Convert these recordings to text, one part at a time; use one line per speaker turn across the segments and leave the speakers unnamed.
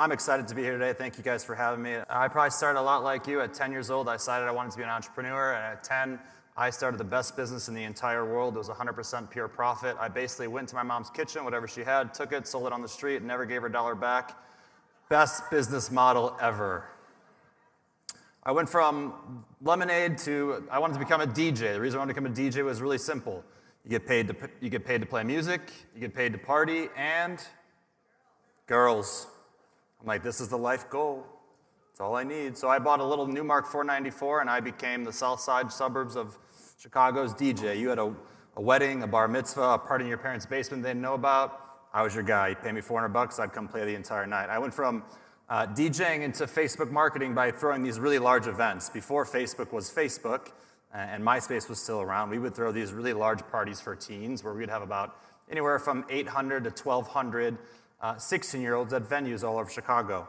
I'm excited to be here today. Thank you guys for having me. I probably started a lot like you. At 10 years old, I decided I wanted to be an entrepreneur, and at 10, I started the best business in the entire world. It was 100% pure profit. I basically went to my mom's kitchen, whatever she had, took it, sold it on the street, never gave her a dollar back. Best business model ever. I went from lemonade to, I wanted to become a DJ. The reason I wanted to become a DJ was really simple. You get paid to play music, you get paid to party, and girls. I'm like, this is the life goal. That's all I need. So I bought a little Newmark 494, and I became the south side suburbs of Chicago's DJ. You had a wedding, a bar mitzvah, a party in your parents' basement they didn't know about. I was your guy. You pay me $400, I'd come play the entire night. I went from DJing into Facebook marketing by throwing these really large events. Before Facebook was Facebook, and MySpace was still around, we would throw these really large parties for teens where we'd have about anywhere from 800 to 1,200 16-year-olds at venues all over Chicago.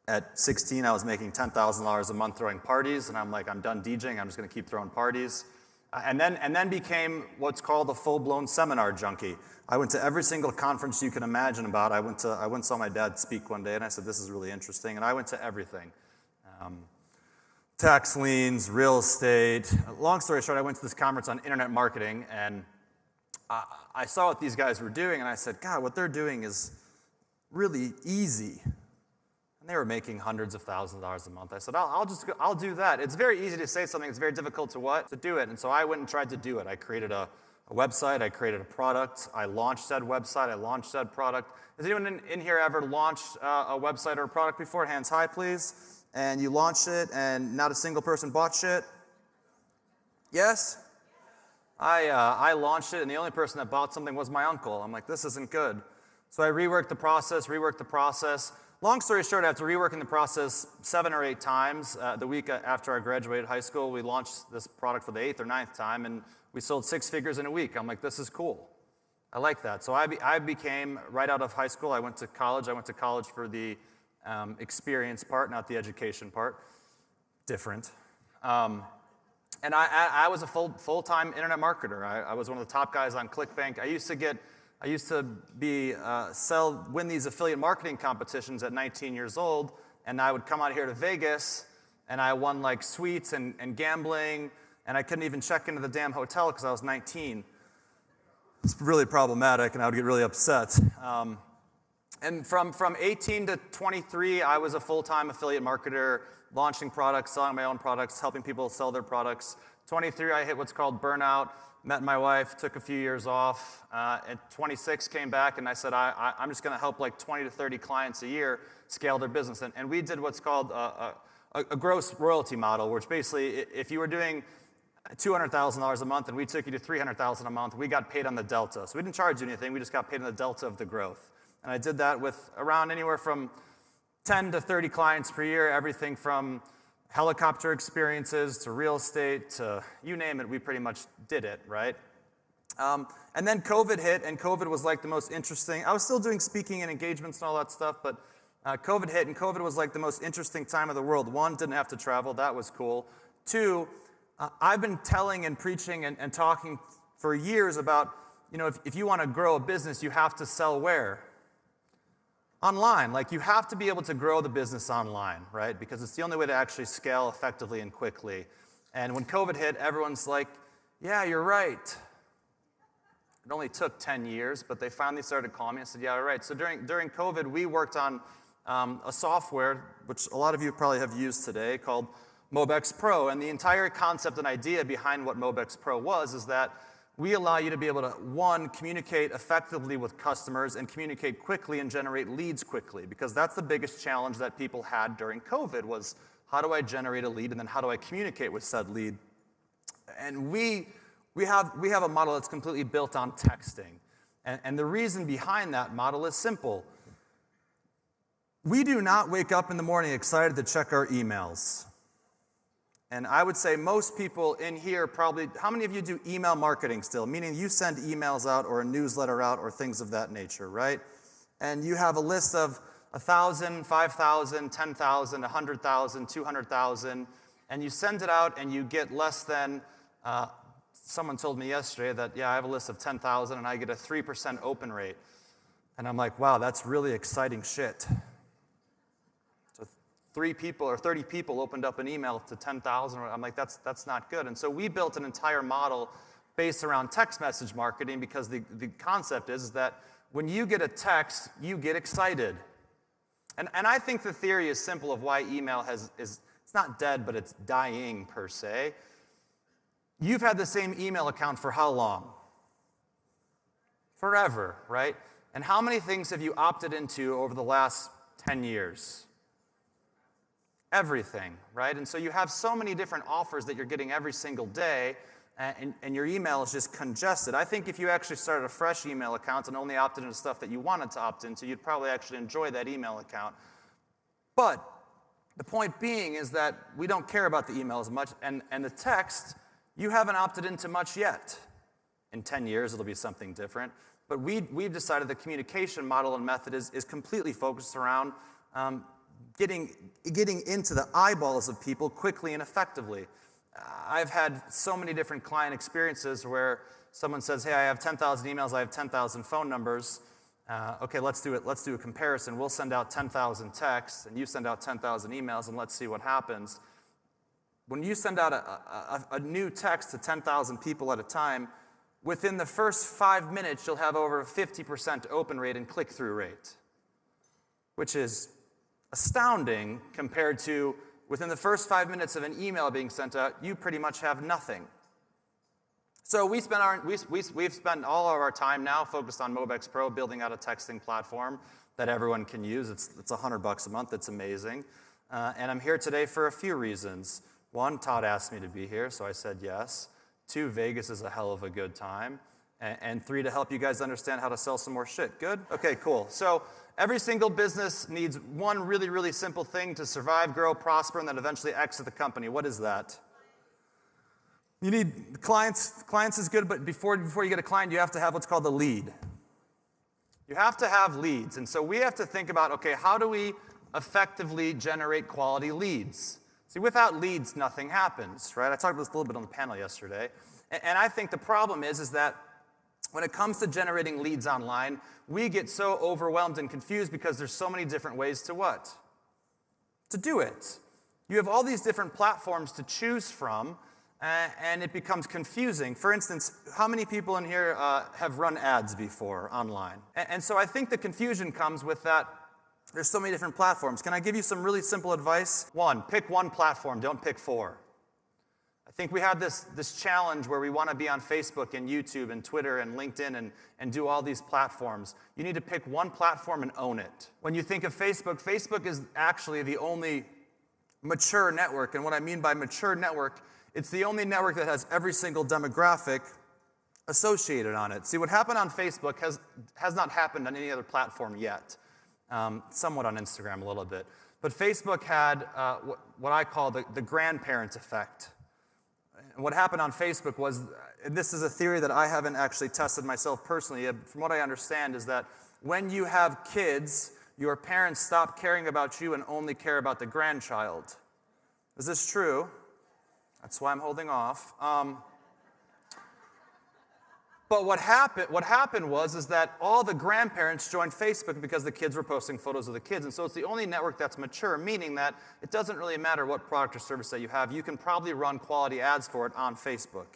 At 16, I was making $10,000 a month throwing parties, and I'm like, I'm done DJing, I'm just going to keep throwing parties. And then became what's called a full-blown seminar junkie. I went to every single conference you can imagine about. I went and saw my dad speak one day, and I said, this is really interesting, and I went to everything. Tax liens, real estate. Long story short, I went to this conference on internet marketing, and I saw what these guys were doing, and I said, God, what they're doing is really easy. And they were making hundreds of thousands of dollars a month. I said, I'll do that. It's very easy to say something. It's very difficult to what? To do it. And so I went and tried to do it. I created a website. I created a product. I launched said website. I launched said product. Has anyone in here ever launched a website or a product before? Hands high, please. And you launched it, and not a single person bought shit? Yes? I launched it, and the only person that bought something was my uncle. I'm like, this isn't good. So I reworked the process. Long story short, after reworking the process 7 or 8 times, the week after I graduated high school, we launched this product for the 8th or 9th time, and we sold 6 figures in a week. I'm like, this is cool. I like that. So I became, right out of high school, I went to college. I went to college for the experience part, not the education part. Different. And I was a full-time internet marketer. I was one of the top guys on ClickBank. I used to win these affiliate marketing competitions at 19 years old, and I would come out here to Vegas, and I won like suites and gambling, and I couldn't even check into the damn hotel because I was 19. It's really problematic, and I would get really upset. And from 18 to 23, I was a full-time affiliate marketer, launching products, selling my own products, helping people sell their products. 23, I hit what's called burnout. Met my wife, took a few years off. At 26, came back, and I said, I'm just going to help like 20 to 30 clients a year scale their business. And we did what's called a gross royalty model, which basically, if you were doing $200,000 a month and we took you to $300,000 a month, we got paid on the delta. So we didn't charge you anything, we just got paid on the delta of the growth. And I did that with around anywhere from 10 to 30 clients per year, everything from helicopter experiences to real estate to you name it, we pretty much did it, right? And then COVID hit, and COVID was like the most interesting. I was still doing speaking and engagements and all that stuff, but COVID hit, and COVID was like the most interesting time of the world. 1, didn't have to travel. That was cool. 2, I've been telling and preaching and talking for years about, if you want to grow a business, you have to sell where? Online. Like, you have to be able to grow the business online, right? Because it's the only way to actually scale effectively and quickly. And when COVID hit, everyone's like, yeah, you're right. It only took 10 years, but they finally started calling me and said, yeah, you're right. So during COVID, we worked on a software, which a lot of you probably have used today, called Mobex Pro. And the entire concept and idea behind what Mobex Pro was is that we allow you to be able to, 1, communicate effectively with customers and communicate quickly and generate leads quickly, because that's the biggest challenge that people had during COVID was, how do I generate a lead and then how do I communicate with said lead? And we have a model that's completely built on texting. And the reason behind that model is simple. We do not wake up in the morning excited to check our emails. And I would say most people in here probably, how many of you do email marketing still? Meaning you send emails out or a newsletter out or things of that nature, right? And you have a list of 1,000, 5,000, 10,000, 100,000, 200,000, and you send it out and you get less than, someone told me yesterday that, yeah, I have a list of 10,000 and I get a 3% open rate. And I'm like, wow, that's really exciting shit. 3 people or 30 people opened up an email to 10,000. I'm like, that's not good. And so we built an entire model based around text message marketing because the concept is that when you get a text, you get excited. And I think the theory is simple of why email is it's not dead, but it's dying per se. You've had the same email account for how long? Forever, right? And how many things have you opted into over the last 10 years? Everything, right? And so you have so many different offers that you're getting every single day, and your email is just congested. I think if you actually started a fresh email account and only opted into stuff that you wanted to opt into, you'd probably actually enjoy that email account. But the point being is that we don't care about the email as much, and the text, you haven't opted into much yet. In 10 years, it'll be something different. But we've decided the communication model and method is completely focused around getting into the eyeballs of people quickly and effectively. I've had so many different client experiences where someone says, hey, I have 10,000 emails, I have 10,000 phone numbers. Okay, let's do it. Let's do a comparison. We'll send out 10,000 texts, and you send out 10,000 emails, and let's see what happens. When you send out a new text to 10,000 people at a time, within the first 5 minutes, you'll have over a 50% open rate and click-through rate, which is astounding compared to within the first 5 minutes of an email being sent out, you pretty much have nothing. So we've spent all of our time now focused on Mobex Pro, building out a texting platform that everyone can use. It's $100 a month. It's amazing. And I'm here today for a few reasons. 1, Todd asked me to be here, so I said yes. 2, Vegas is a hell of a good time. And 3, to help you guys understand how to sell some more shit. Good? Okay, cool. So every single business needs one really, really simple thing to survive, grow, prosper, and then eventually exit the company. What is that? You need clients. Clients is good, but before you get a client, you have to have what's called the lead. You have to have leads. And so we have to think about, okay, how do we effectively generate quality leads? See, without leads, nothing happens, right? I talked about this a little bit on the panel yesterday. And I think the problem is that when it comes to generating leads online, we get so overwhelmed and confused because there's so many different ways to what? To do it. You have all these different platforms to choose from, and it becomes confusing. For instance, how many people in here have run ads before online? And so I think the confusion comes with that there's so many different platforms. Can I give you some really simple advice? 1, pick one platform, don't pick 4. I think we have this challenge where we want to be on Facebook and YouTube and Twitter and LinkedIn and do all these platforms. You need to pick one platform and own it. When you think of Facebook, Facebook is actually the only mature network. And what I mean by mature network, it's the only network that has every single demographic associated on it. See, what happened on Facebook has not happened on any other platform yet. Somewhat on Instagram a little bit. But Facebook had what I call the grandparent effect. And what happened on Facebook was, and this is a theory that I haven't actually tested myself personally, from what I understand is that when you have kids, your parents stop caring about you and only care about the grandchild. Is this true? That's why I'm holding off. But what happened was that all the grandparents joined Facebook because the kids were posting photos of the kids. And so it's the only network that's mature, meaning that it doesn't really matter what product or service that you have. You can probably run quality ads for it on Facebook.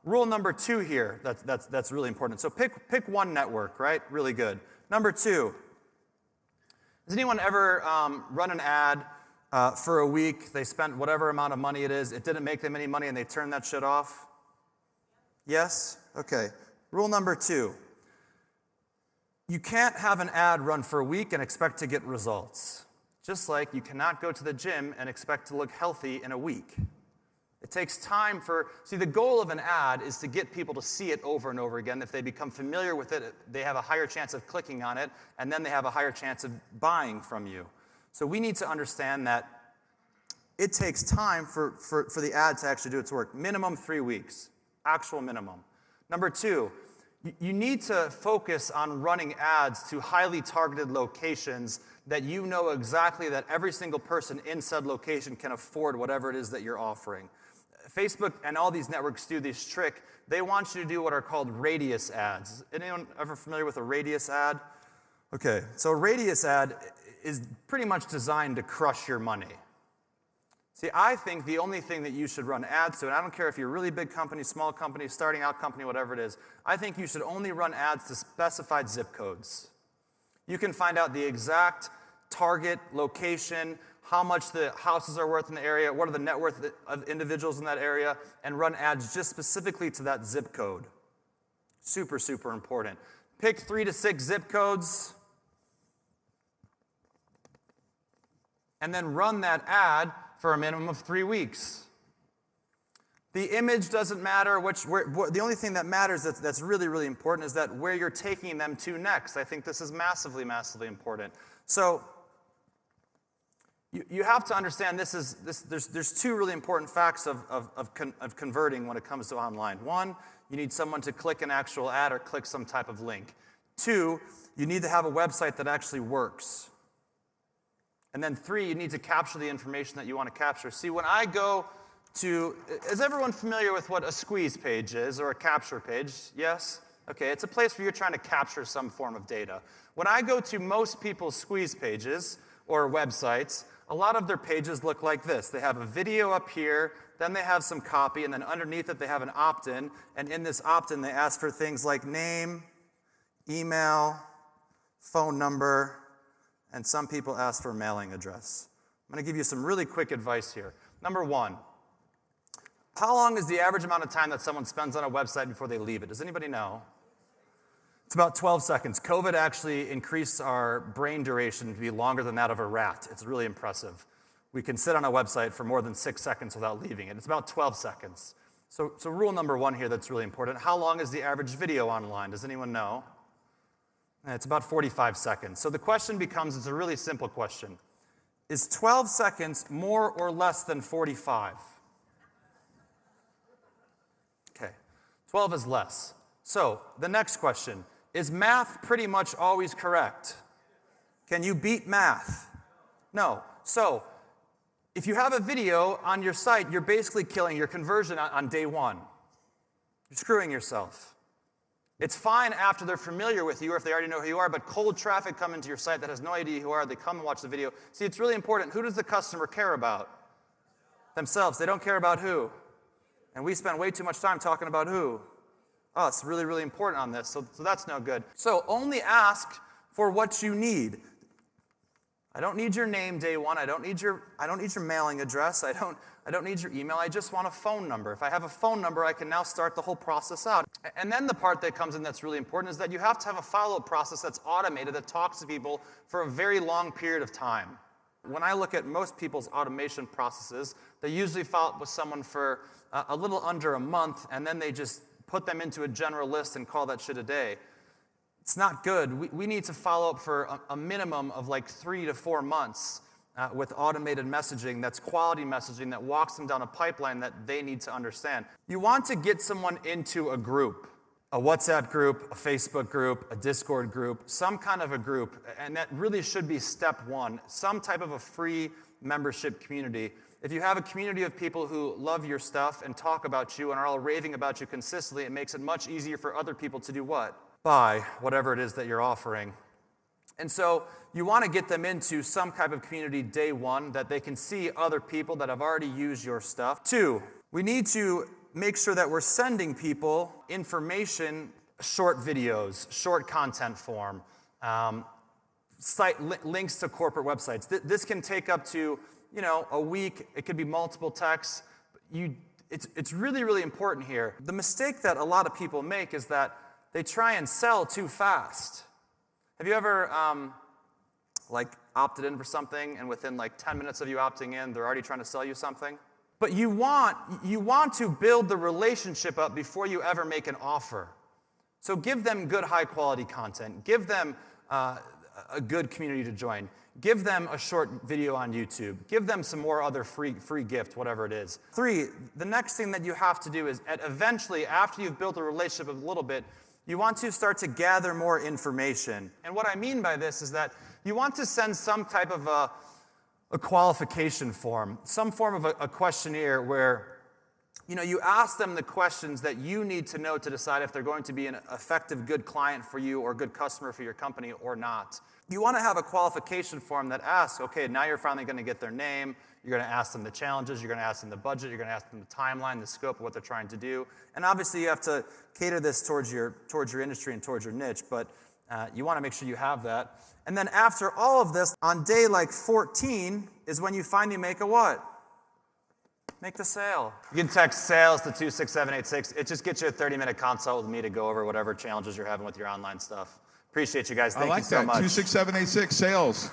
Rule number 2 here, that's really important. So pick one network, right? Really good. Number 2, has anyone ever run an ad for a week? They spent whatever amount of money it is. It didn't make them any money, and they turned that shit off? Yes? Okay. Rule number 2. You can't have an ad run for a week and expect to get results. Just like you cannot go to the gym and expect to look healthy in a week. It takes time see, the goal of an ad is to get people to see it over and over again. If they become familiar with it, they have a higher chance of clicking on it, and then they have a higher chance of buying from you. So we need to understand that it takes time for the ad to actually do its work. Minimum 3 weeks. Actual minimum. Number 2, you need to focus on running ads to highly targeted locations that you know exactly that every single person in said location can afford whatever it is that you're offering. Facebook and all these networks do this trick. They want you to do what are called radius ads. Anyone ever familiar with a radius ad? Okay, so a radius ad is pretty much designed to crush your money. See, I think the only thing that you should run ads to, and I don't care if you're a really big company, small company, starting out company, whatever it is, I think you should only run ads to specified zip codes. You can find out the exact target location, how much the houses are worth in the area, what are the net worth of individuals in that area, and run ads just specifically to that zip code. Super, super important. Pick 3 to 6 zip codes, and then run that ad for a minimum of 3 weeks. The image doesn't matter. The only thing that matters that's really, really important is that where you're taking them to next. I think this is massively, massively important. So you have to understand there's 2 really important facts of converting when it comes to online. 1, you need someone to click an actual ad or click some type of link. 2, you need to have a website that actually works. And then 3, you need to capture the information that you want to capture. See, when I go to, is everyone familiar with what a squeeze page is or a capture page? Yes? Okay, it's a place where you're trying to capture some form of data. When I go to most people's squeeze pages or websites, a lot of their pages look like this. They have a video up here, then they have some copy, and then underneath it they have an opt-in. And in this opt-in, they ask for things like name, email, phone number, and some people ask for a mailing address. I'm going to give you some really quick advice here. Number 1, how long is the average amount of time that someone spends on a website before they leave it? Does anybody know? It's about 12 seconds. COVID actually increased our brain duration to be longer than that of a rat. It's really impressive. We can sit on a website for more than 6 seconds without leaving it. It's about 12 seconds. So rule number 1 here that's really important. How long is the average video online? Does anyone know? It's about 45 seconds. So the question becomes, it's a really simple question. Is 12 seconds more or less than 45? Okay, 12 is less. So the next question, is math pretty much always correct? Can you beat math? No. So if you have a video on your site, you're basically killing your conversion on day 1. You're screwing yourself. It's fine after they're familiar with you or if they already know who you are, but cold traffic coming to your site that has no idea who you are, they come and watch the video. See, it's really important. Who does the customer care about? Themselves. They don't care about who. And we spend way too much time talking about who. Us. Really, really important on this. So that's no good. So only ask for what you need. I don't need your name day 1. I don't need your mailing address. I don't need your email. I just want a phone number. If I have a phone number, I can now start the whole process out. And then the part that comes in that's really important is that you have to have a follow-up process that's automated that talks to people for a very long period of time. When I look at most people's automation processes, they usually follow up with someone for a little under a month, and then they just put them into a general list and call that shit a day. It's not good. We need to follow up for a minimum of like 3 to 4 months with automated messaging that's quality messaging that walks them down a pipeline that they need to understand. You want to get someone into a group, a WhatsApp group, a Facebook group, a Discord group, some kind of a group, and that really should be step 1, some type of a free membership community. If you have a community of people who love your stuff and talk about you and are all raving about you consistently, it makes it much easier for other people to do what? Buy whatever it is that you're offering. And so you want to get them into some type of community day 1 that they can see other people that have already used your stuff. 2, we need to make sure that we're sending people information, short videos, short content form, links to corporate websites. This can take up to a week. It could be multiple texts. It's really, really important here. The mistake that a lot of people make is that they try and sell too fast. Have you ever opted in for something and within 10 minutes of you opting in, they're already trying to sell you something? But you want to build the relationship up before you ever make an offer. So give them good high quality content. Give them a good community to join. Give them a short video on YouTube. Give them some more other free gift, whatever it is. 3, the next thing that you have to do is eventually, after you've built a relationship a little bit, you want to start to gather more information. And what I mean by this is that you want to send some type of a qualification form, some form of a questionnaire where you ask them the questions that you need to know to decide if they're going to be an effective, good client for you or good customer for your company or not. You want to have a qualification form that asks, okay, now you're finally going to get their name. You're going to ask them the challenges. You're going to ask them the budget. You're going to ask them the timeline, the scope of what they're trying to do. And obviously, you have to cater this towards your industry and towards your niche, but you want to make sure you have that. And then after all of this, on day like 14 is when you finally make a what? Make the sale. You can text sales to 26786. It just gets you a 30-minute consult with me to go over whatever challenges you're having with your online stuff. Appreciate you guys. Thank you so much.
I like that. 26786 sales.